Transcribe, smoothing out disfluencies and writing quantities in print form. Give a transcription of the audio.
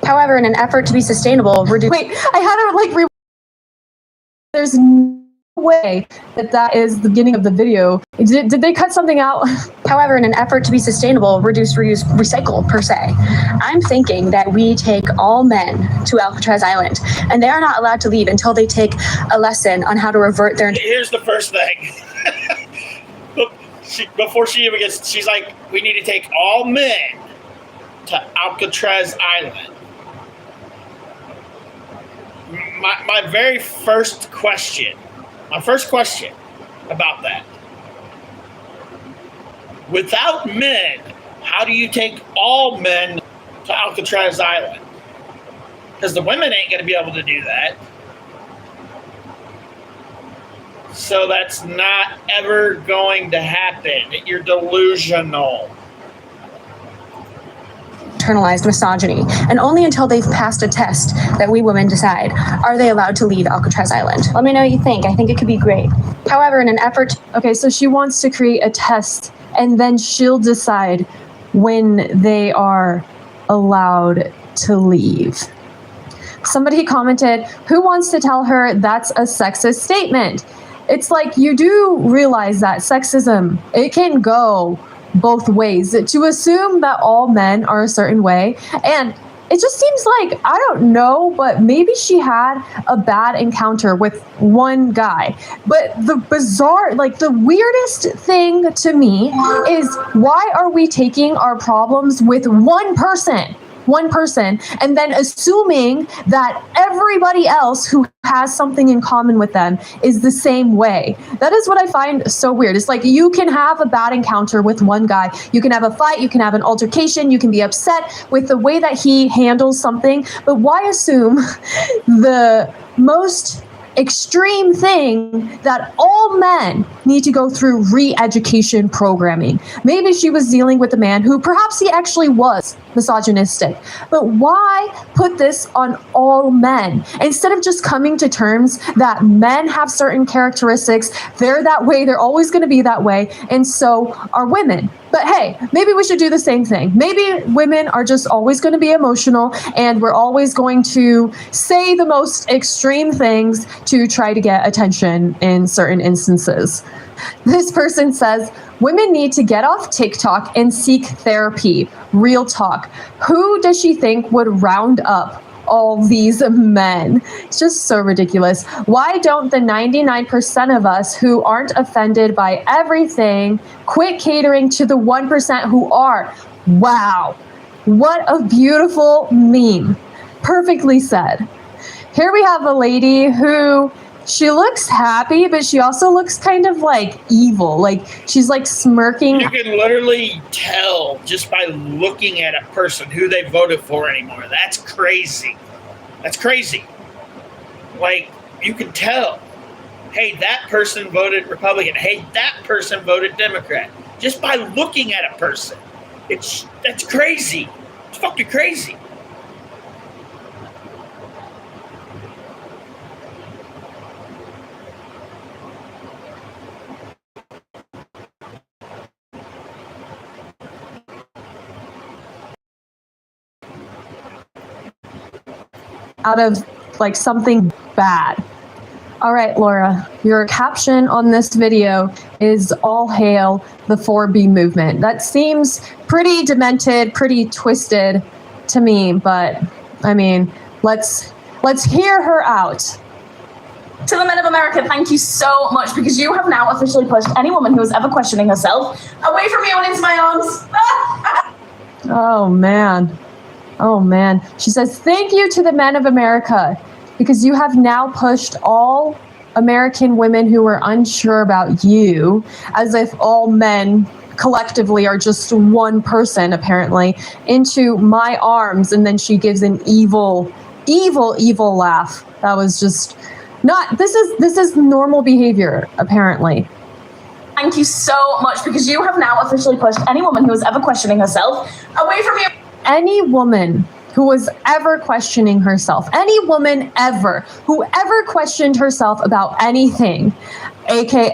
However, in an effort to be sustainable, reduce. Wait, I had to like. There's no way that is the beginning of the video. Did they cut something out? However, in an effort to be sustainable, reduce, reuse, recycle per se, I'm thinking that we take all men to Alcatraz Island, and they are not allowed to leave until they take a lesson on how to revert their. Here's the first thing. Before she even gets, she's like, we need to take all men to Alcatraz Island. My very first question about that. Without men, how do you take all men to Alcatraz Island? Because the women ain't going to be able to do that. So that's not ever going to happen. You're delusional. Internalized misogyny, and only until they've passed a test that we women decide, are they allowed to leave Alcatraz Island. Let me know what you think. I think it could be great. However, in an effort... Okay, so she wants to create a test, and then she'll decide when they are allowed to leave. Somebody commented, who wants to tell her that's a sexist statement? It's like, you do realize that sexism, it can go both ways. To assume that all men are a certain way, and it just seems like, I don't know, but maybe she had a bad encounter with one guy. But the bizarre, like the weirdest thing to me is, why are we taking our problems with one person, and then assuming that everybody else who has something in common with them is the same way? That is what I find so weird. It's like, you can have a bad encounter with one guy, you can have a fight, you can have an altercation, you can be upset with the way that he handles something, but why assume the most extreme thing that all men need to go through re-education programming? Maybe she was dealing with a man who perhaps he actually was misogynistic, but why put this on all men instead of just coming to terms that men have certain characteristics, they're that way, they're always going to be that way, and so are women. But hey, maybe we should do the same thing. Maybe women are just always going to be emotional, and we're always going to say the most extreme things to try to get attention in certain instances. This person says, women need to get off TikTok and seek therapy. Real talk. Who does she think would round up all these men? It's just so ridiculous. Why don't the 99% of us who aren't offended by everything quit catering to the 1% who are? Wow. What a beautiful meme. Perfectly said. Here we have a lady who, she looks happy, but she also looks kind of like evil. Like, she's like smirking. You can literally tell just by looking at a person who they voted for anymore. That's crazy. That's crazy. Like, you can tell. Hey, that person voted Republican. Hey, that person voted Democrat. Just by looking at a person. That's crazy. It's fucking crazy. Out of like something bad. All right, Laura, your caption on this video is all hail the 4B movement. That seems pretty demented, pretty twisted to me, but I mean, let's hear her out. To the men of America, thank you so much, because you have now officially pushed any woman who is ever questioning herself away from me and into my arms. Oh man. Oh man. She says, thank you to the men of America, because you have now pushed all American women who were unsure about you, as if all men collectively are just one person, apparently, into my arms. And then she gives an evil laugh. That was just not, this is normal behavior, apparently. Thank you so much, because you have now officially pushed any woman who is ever questioning herself away from me. Any woman who was ever questioning herself, any woman ever who ever questioned herself about anything, aka